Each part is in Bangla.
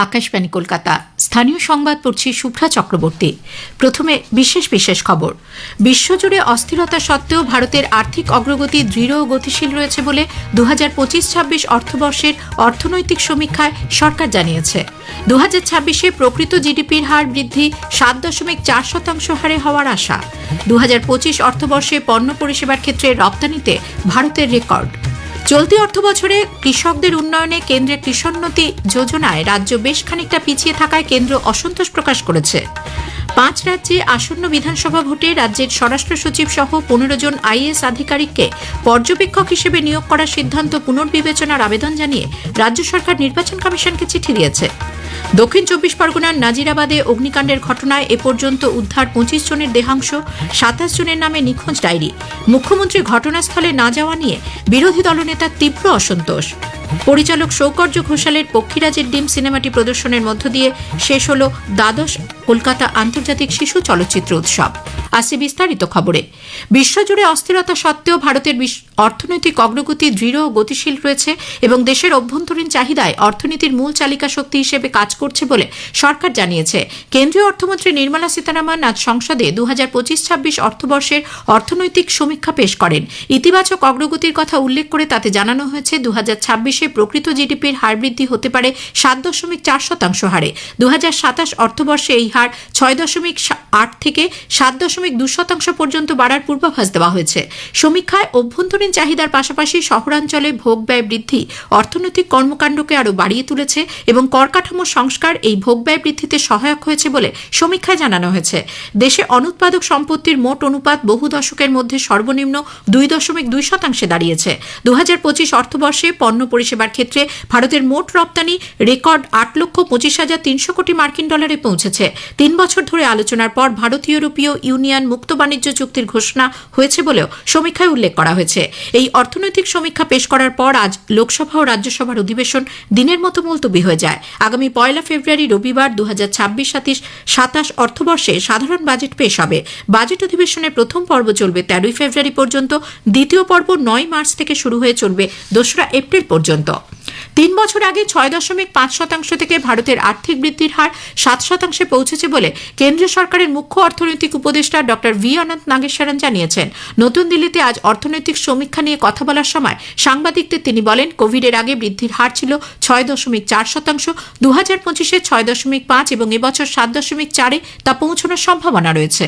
আকাশবাণী কলকাতা স্থানীয় সংবাদ পড়ছি শুভ্রা চক্রবর্তী। প্রথমে বিশেষ খবর। বিশ্বজুড়ে অস্থিরতা সত্ত্বেও ভারতের আর্থিক অগ্রগতি দৃঢ় ও গতিশীল রয়েছে বলে 2025-26 অর্থবর্ষের অর্থনৈতিক সমীক্ষায় সরকার জানিয়েছে। 2026-এ প্রকৃত জিডিপির হার বৃদ্ধি 7.4% হারে হওয়ার আশা। 2025 অর্থবর্ষে পণ্য পরিষেবার ক্ষেত্রে রপ্তানিতে ভারতের রেকর্ড। চলতি অর্থবছরে কৃষকদের উন্নয়নে কেন্দ্রের কৃষোন্নতি যোজনায় রাজ্য বেশ খানিকটা পিছিয়ে থাকায় কেন্দ্র অসন্তোষ প্রকাশ করেছে। 5 রাজ্যে আসন্ন বিধানসভা ভোটে রাজ্যের স্বরাষ্ট্র সচিব সহ 15 জন আইএএস আধিকারিককে পর্যবেক্ষক হিসেবে নিয়োগ করার সিদ্ধান্ত পুনর্বিবেচনার আবেদন জানিয়ে রাজ্য সরকার নির্বাচন কমিশনকে চিঠি দিয়েছে। দক্ষিণ 24 পরগনার নাজিরাবাদে অগ্নিকাণ্ডের ঘটনায় এ পর্যন্ত উদ্ধার 25 জনের দেহাংশ, 27 জনের নামে নিখোঁজ ডায়েরি। মুখ্যমন্ত্রী ঘটনাস্থলে না যাওয়া নিয়ে বিরোধী দলনেতার তীব্র অসন্তোষ। পরিচালক সৌকর্য ঘোষালের পক্ষীরাজের ডিম সিনেমাটি প্রদর্শনের মধ্য দিয়ে শেষ হল দ্বাদশ কলকাতা আন্তর্জাতিক শিশু চলচ্চিত্র উৎসব। আসছে বিস্তারিত খবরে। বিশ্বজুড়ে অস্থিরতা সত্ত্বেও ভারতের অর্থনৈতিক অগ্রগতি দৃঢ় ও গতিশীল রয়েছে এবং দেশের অভ্যন্তরীণ চাহিদায় অর্থনীতির মূল চালিকা শক্তি হিসেবে কাজ করছে বলে সরকার জানিয়েছে। কেন্দ্রীয় অর্থমন্ত্রী নির্মলা সীতারামন আজ সংসদে 2025-26 অর্থবর্ষের অর্থনৈতিক সমীক্ষা পেশ করেন। ইতিবাচক অগ্রগতির কথা উল্লেখ করে তাতে জানানো হয়েছে 2026-এ প্রকৃত জিডিপির হার বৃদ্ধি হতে পারে 7.4% হারে। 2027 অর্থবর্ষে এই হার 6.8 থেকে 7.2% পর্যন্ত বাড়ার পূর্বাভাস দেওয়া হয়েছে। সমীক্ষায় অভ্যন্তরীণ চাহিদার পাশাপাশি শহরাঞ্চলে ভোগ ব্যয় বৃদ্ধি অর্থনৈতিক কর্মকাণ্ডকে আরও বাড়িয়ে তুলেছে এবং কর কাঠামো সংস্কার এই ভোগ ব্যয় বৃদ্ধিতে সহায়ক হয়েছে বলে সমীক্ষায় জানানো হয়েছে। দেশে অনুৎপাদক সম্পত্তির মোট অনুপাত বহু দশকের মধ্যে সর্বনিম্ন 2.2% দাঁড়িয়েছে। 2025 অর্থবর্ষে পণ্য পরিষেবার ক্ষেত্রে ভারতের মোট রপ্তানি রেকর্ড 8,25,300 কোটি মার্কিন ডলারে পৌঁছেছে। 3 বছর ধরে আলোচনার পর ভারত ইউরোপীয় ইউনিয়ন মুক্ত বাণিজ্য চুক্তির ঘোষণা হয়েছে বলেও সমীক্ষায় উল্লেখ করা হয়েছে। এই অর্থনৈতিক সমীক্ষা পেশ করার পর আজ লোকসভা ও রাজ্যসভার অধিবেশন দিনের মতো মুলতবি হয়ে যায়। আগামী 1 ফেব্রুয়ারি রবিবার 2026-27 অর্থবর্ষে সাধারণ বাজেট পেশ হবে। বাজেট অধিবেশনের প্রথম পর্ব চলবে 13 ফেব্রুয়ারি পর্যন্ত, দ্বিতীয় পর্ব 9 মার্চ থেকে শুরু হয়ে চলবে 2 এপ্রিল পর্যন্ত। 3 বছর আগে 6.5% থেকে ভারতের আর্থিক বৃদ্ধির হার 7% পৌঁছেছে বলে কেন্দ্রীয় সরকারের মুখ্য অর্থনৈতিক উপদেষ্টা ডক্টর ভি অনন্ত নাগেশ্বরন জানিয়েছেন। নতুন দিল্লিতে আজ অর্থনৈতিক সমীক্ষা নিয়ে কথা বলার সময় সাংবাদিকদের তিনি বলেন, কোভিডের আগে বৃদ্ধির হার ছিল 6.4%, 2025-এ 6.5 এবং এবছর 7.4-এ তা পৌঁছানোর সম্ভাবনা রয়েছে।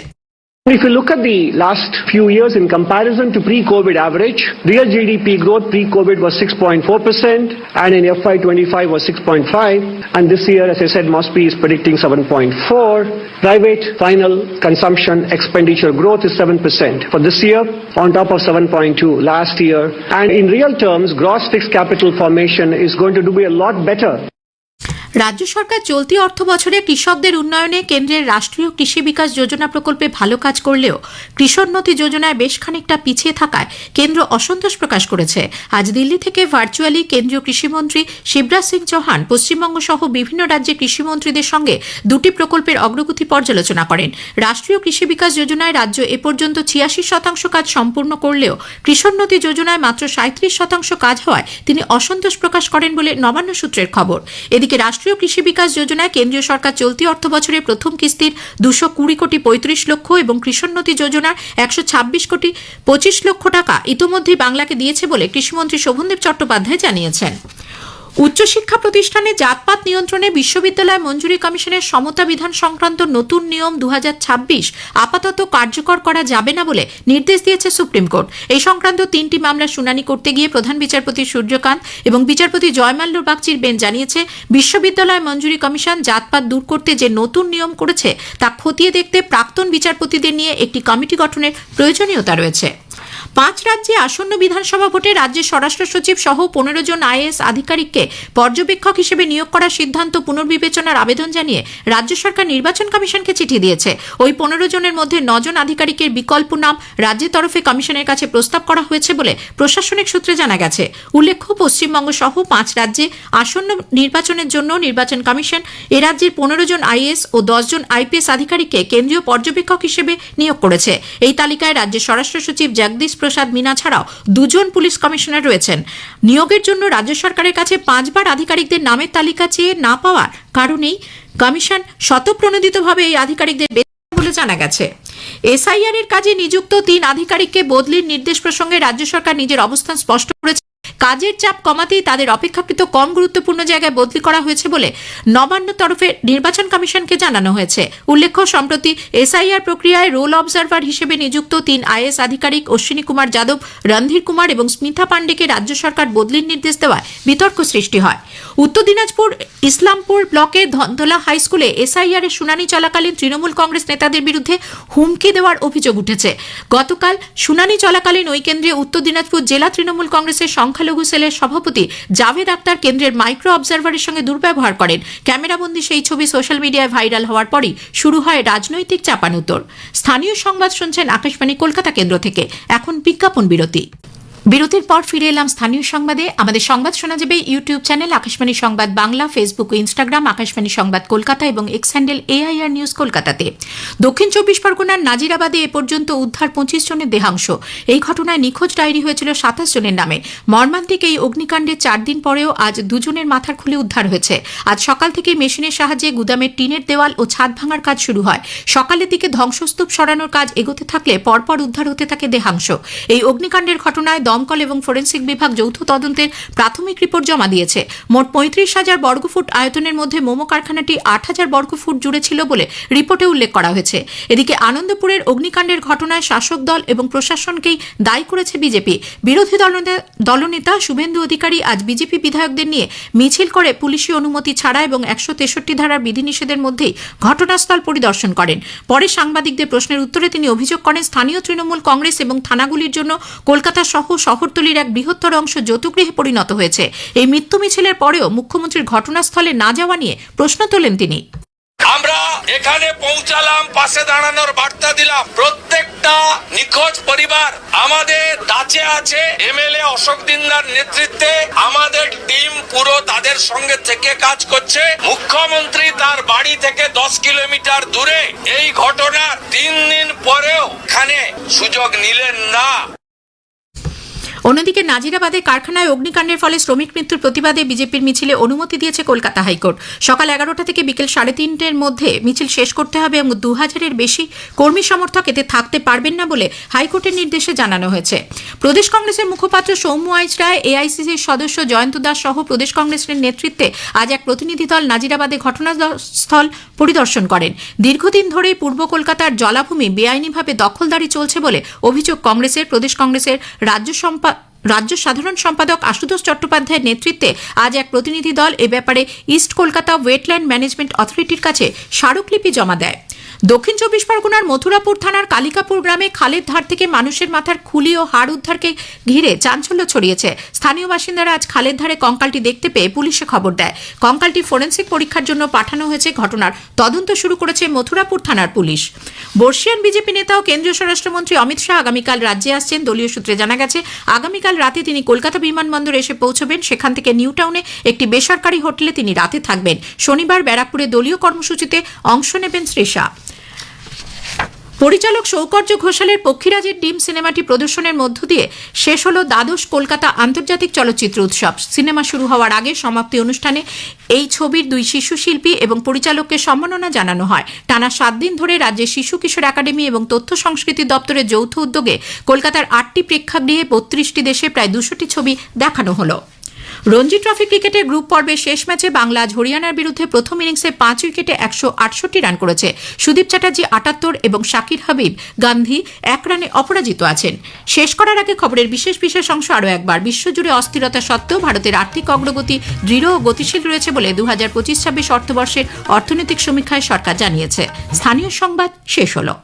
If you look at the last few years in comparison to pre-COVID average, real GDP growth pre-COVID was 6.4% and in FY25 was 6.5, and this year, as I said, MOSPI is predicting 7.4. Private final consumption expenditure growth is 7% for this year on top of 7.2 last year, and in real terms gross fixed capital formation is going to be a lot better. রাজ্য সরকার চলতি অর্থ বছরে কৃষকদের উন্নয়নে কেন্দ্রের রাষ্ট্রীয় কৃষি বিকাশ যোজনা প্রকল্পে ভালো কাজ করলেও কৃষোন্নতি যোজনায় বেশ খানিকটা পিছিয়ে থাকায় কেন্দ্র অসন্তোষ প্রকাশ করেছে। আজ দিল্লি থেকে ভার্চুয়ালি কেন্দ্রীয় কৃষিমন্ত্রী শিবরাজ সিং চৌহান পশ্চিমবঙ্গ সহ বিভিন্ন রাজ্যের কৃষিমন্ত্রীদের সঙ্গে 2টি প্রকল্পের অগ্রগতি পর্যালোচনা করেন। রাষ্ট্রীয় কৃষি বিকাশ যোজনায় রাজ্য এ পর্যন্ত 86% কাজ সম্পূর্ণ করলেও কৃষোন্নতি যোজনায় মাত্র 37% কাজ হওয়ায় তিনি অসন্তোষ প্রকাশ করেন বলে নবান্ন সূত্রের খবর। এদিকে রাষ্ট্রীয় কৃষি বিকাশ যোজনায় কেন্দ্রীয় সরকার চলতি অর্থ বছরে প্রথম কিস্তির 220 কোটি 35 লক্ষ এবং কৃষোন্নতি যোজনার 126 কোটি 25 লক্ষ টাকা ইতোমধ্যেই বাংলাকে দিয়েছে বলে কৃষিমন্ত্রী শোভনদেব চট্টোপাধ্যায় জানিয়েছেন। উচ্চশিক্ষা প্রতিষ্ঠানে জাতপাত নিয়ন্ত্রণে বিশ্ববিদ্যালয় মঞ্জুরি কমিশনের সমতা বিধান সংক্রান্ত নতুন নিয়ম 2026 আপাতত কার্যকর করা যাবে না বলে নির্দেশ দিয়েছে সুপ্রিম কোর্ট। এই সংক্রান্ত 3টি মামলার শুনানি করতে গিয়ে প্রধান বিচারপতি সূর্যকান্ত এবং বিচারপতি জয়মাল্য বাগচির বেঞ্চ জানিয়েছে, বিশ্ববিদ্যালয় মঞ্জুরি কমিশন জাতপাত দূর করতে যে নতুন নিয়ম করেছে তা খতিয়ে দেখতে প্রাক্তন বিচারপতিদের নিয়ে একটি কমিটি গঠনের প্রয়োজনীয়তা রয়েছে। 5 রাজ্যে আসন্ন বিধানসভা ভোটে রাজ্যের স্বরাষ্ট্র সচিব সহ 15 জন আইএএস আধিকারিককে পর্যবেক্ষক হিসেবে নিয়োগ করার সিদ্ধান্ত পুনর্বিবেচনার আবেদন জানিয়ে রাজ্য সরকার নির্বাচন কমিশনকে চিঠি দিয়েছে। ওই 15 জনের মধ্যে 9 জন আধিকারিকের বিকল্প নাম রাজ্যের তরফে কমিশনের কাছে প্রস্তাব করা হয়েছে বলে প্রশাসনিক সূত্রে জানা গেছে। উল্লেখ্য, পশ্চিমবঙ্গ সহ 5 রাজ্যে আসন্ন নির্বাচনের জন্য নির্বাচন কমিশন এ রাজ্যের 15 জন আইএএস ও 10 জন আইপিএস আধিকারিককে কেন্দ্রীয় পর্যবেক্ষক হিসেবে নিয়োগ করেছে। এই তালিকায় রাজ্যের স্বরাষ্ট্র সচিব জগদীশ প্রসাদ মিনা ছাড়াও 2 জন পুলিশ কমিশনার রয়েছেন। নিয়োগের জন্য রাজ্য সরকারের কাছে 5 বার আধিকারিকদের নামের তালিকা চেয়ে না পাওয়ার কারণেই কমিশন স্বতঃপ্রণোদিতভাবে এই আধিকারিকদের বলে জানা গেছে। এসআইআর এর কাজে নিযুক্ত 3 আধিকারিককে বদলির নির্দেশ প্রসঙ্গে রাজ্য সরকার নিজের অবস্থান স্পষ্ট করেছে। কাজের চাপ কমাতেই তাদের অপেক্ষাকৃত কম গুরুত্বপূর্ণ জায়গায় বদলি করা হয়েছে বলে নবান্ন তরফে নির্বাচন কমিশনকে জানানো হয়েছে। উল্লেখ্য, সম্প্রতি এসআইআর প্রক্রিয়ায় রোল অবজারভার হিসেবে নিযুক্ত 3 আইএস আধিকারিক অশ্বিনী কুমার যাদব, রণধীর কুমার এবং স্মিতা পান্ডেকে রাজ্য সরকার বদলির নির্দেশ দেওয়ায় বিতর্ক সৃষ্টি হয়। উত্তর দিনাজপুর ইসলামপুর ব্লকের ধনতলা হাই স্কুলে এসআইআর এর শুনানি চলাকালীন তৃণমূল কংগ্রেস নেতাদের বিরুদ্ধে হুমকি দেওয়ার অভিযোগ উঠেছে। গতকাল শুনানি চলাকালীন ওই কেন্দ্রে উত্তর দিনাজপুর জেলা তৃণমূল কংগ্রেসের সংখ্যালঘু সেলের সভাপতি জাভেদ আক্তার কেন্দ্রের মাইক্রো অবজারভারের সঙ্গে দুর্ব্যবহার করেন। ক্যামেরাবন্দি সেই ছবি সোশ্যাল মিডিয়ায় ভাইরাল হওয়ার পরই শুরু হয় রাজনৈতিক চাপানুতর। স্থানীয় সংবাদ শুনছেন আকাশবাণী কলকাতা কেন্দ্র থেকে। এখন বিজ্ঞাপন বিরতি। বিরতির পর ফিরে এলাম স্থানীয় সংবাদে। আমাদের সংবাদ শোনা যাবে ইউটিউব চ্যানেল আকাশবাণী সংবাদ বাংলা, ফেসবুক ও ইনস্টাগ্রাম আকাশবাণী সংবাদ কলকাতা এবং এক্স হ্যান্ডেল AIR নিউজ কলকাতাতে। দক্ষিণ 24 পরগনার নাজিরাবাদে এ পর্যন্ত উদ্ধার 25 জনের দেহাংশ। এই ঘটনায় নিখোঁজ ডায়েরি হয়েছিল 27 জনের নামে। মর্মান্তিক এই অগ্নিকাণ্ডে 4 দিন পরেও আজ 2 জনের মাথার খুলে উদ্ধার হয়েছে। আজ সকাল থেকে মেশিনের সাহায্যে গুদামের টিনের দেওয়াল ও ছাদ ভাঙার কাজ শুরু হয়। সকালের দিকে ধ্বংসস্তূপ সরানোর কাজ এগোতে থাকলে পরপর উদ্ধার হতে থাকে দেহাংশ। এই অগ্নিকাণ্ডের ঘটনায় দমকল এবং ফরেন্সিক বিভাগ যৌথ তদন্তের প্রাথমিক রিপোর্ট জমা দিয়েছে। মোট 35,000 বর্গফুট আয়তনের মধ্যে মোমো কারখানাটি 8,000 বর্গফুট জুড়ে ছিল বলে রিপোর্টে উল্লেখ করা হয়েছে। এদিকে আনন্দপুরের অগ্নিকাণ্ডের ঘটনায় শাসক দল এবং প্রশাসনকেই দায়ী করেছে বিজেপি। বিরোধী দলনেতা শুভেন্দু অধিকারী আজ বিজেপি বিধায়কদের নিয়ে মিছিল করে পুলিশি অনুমতি ছাড়া এবং 163 ধারার বিধিনিষেধের মধ্যেই ঘটনাস্থল পরিদর্শন করেন। পরে সাংবাদিকদের প্রশ্নের উত্তরে তিনি অভিযোগ করেন, স্থানীয় তৃণমূল কংগ্রেস এবং থানাগুলির জন্য কলকাতা সহ শহরতলির এক বৃহত্তর অংশ যৌতুগৃহে পরিণত হয়েছে। এই মৃত্যু মিছিলের পরেও মুখ্যমন্ত্রীর ঘটনাস্থলে না যাওয়া নিয়ে প্রশ্ন তোলেন তিনি। আমরা এখানে পৌঁছালাম, পাশে দাঁড়ানোর বার্তা দিলাম। প্রত্যেকটা নিখোঁজ পরিবার আমাদের কাছে আছে। MLA অশোক দিন্দার নেতৃত্বে আমাদের টিম পুরো তাদের সঙ্গে থেকে কাজ করছে। মুখ্যমন্ত্রী তার বাড়ি থেকে 10 কিলোমিটার দূরে এই ঘটনার 3 দিন পরেও এখানে সুযোগ নিলেন না। অন্যদিকে নাজিরাবাদে কারখানায় অগ্নিকাণ্ডের ফলে শ্রমিক মৃত্যুর প্রতিবাদে বিজেপির মিছিলে অনুমতি দিয়েছে কলকাতা হাইকোর্ট। সকাল 11টা থেকে বিকেল 3:30-এর মধ্যে মিছিল শেষ করতে হবে এবং 2000-এর বেশি কর্মী সমর্থক এতে থাকতে পারবেন না বলে হাইকোর্টের নির্দেশে জানানো হয়েছে। প্রদেশ কংগ্রেসের মুখপাত্র সৌম্য আইচ রায়, AICCর সদস্য জয়ন্ত দাস সহ প্রদেশ কংগ্রেসের নেতৃত্বে আজ এক প্রতিনিধি দল নাজিরাবাদে ঘটনাস্থল পরিদর্শন করেন। দীর্ঘদিন ধরেই পূর্ব কলকাতার জলাভূমি বেআইনিভাবে দখলদারি চলছে বলে অভিযোগ কংগ্রেসের। প্রদেশ কংগ্রেসের রাজ্য সাধারণ সম্পাদক আশুতোষ চট্টোপাধ্যায়ের নেতৃত্বে আজ এক প্রতিনিধি দল এ ব্যাপারে ইস্ট কলকাতা ওয়েটল্যান্ড ম্যানেজমেন্ট অথরিটির কাছে স্মারকলিপি জমা দেয়। দক্ষিণ 24 পরগনার মথুরাপুর থানার কালিকাপুর গ্রামে খালের ধার থেকে মানুষের মাথার খুলি ও হাড় উদ্ধারকে ঘিরে চাঞ্চল্য ছড়িয়েছে। স্থানীয় বাসিন্দারা আজ খালের ধারে কঙ্কালটি দেখতে পেয়ে পুলিশে খবর দেয়। কঙ্কালটি ফরেন্সিক পরীক্ষার জন্য পাঠানো হয়েছে। ঘটনার তদন্ত শুরু করেছে মথুরাপুর থানার পুলিশ। বর্ষিয়ান বিজেপি নেতা ও কেন্দ্রীয় স্বরাষ্ট্রমন্ত্রী অমিত শাহ আগামীকাল রাজ্যে আসছেন। দলীয় সূত্রে জানা গেছে, আগামীকাল রাতে তিনি কলকাতা বিমানবন্দরে এসে পৌঁছবেন। সেখান থেকে নিউ টাউনে একটি বেসরকারি হোটেলে তিনি রাতে থাকবেন। শনিবার ব্যারাকপুরে দলীয় কর্মসূচিতে অংশ নেবেন শ্রী শাহ। পরিচালক সৌকর্য ঘোষালের পক্ষীরাজের ডিম সিনেমাটি প্রদর্শনের মধ্য দিয়ে শেষ হল দ্বাদশ কলকাতা আন্তর্জাতিক চলচ্চিত্র উৎসব। সিনেমা শুরু হওয়ার আগে সমাপ্তি অনুষ্ঠানে এই ছবির 2 শিশু শিল্পী এবং পরিচালককে সম্মাননা জানানো হয়। টানা 7 দিন ধরে রাজ্যের শিশু কিশোর একাডেমি এবং তথ্য সংস্কৃতি দপ্তরের যৌথ উদ্যোগে কলকাতার 8টি প্রেক্ষাগৃহে 32টি দেশে প্রায় 200টি ছবি দেখানো হলো। রঞ্জি ট্রফি ক্রিকেটের গ্রুপ পর্বের শেষ ম্যাচে বাংলা আজ হরিয়ানার বিরুদ্ধে প্রথম ইনিংসে 5 উইকেটে 168 রান করেছে। সুদীপ চ্যাটার্জি 78 এবং শাকির হাবিব গান্ধী 1 রানে অপরাজিত আছেন। শেষ করার আগে খবরের বিশেষ অংশ আরও একবার। বিশ্বজুড়ে অস্থিরতা সত্ত্বেও ভারতের আর্থিক অগ্রগতি দৃঢ় ও গতিশীল রয়েছে বলে 2025-26 অর্থবর্ষের অর্থনৈতিক সমীক্ষায় সরকার জানিয়েছে। স্থানীয় সংবাদ শেষ হলো।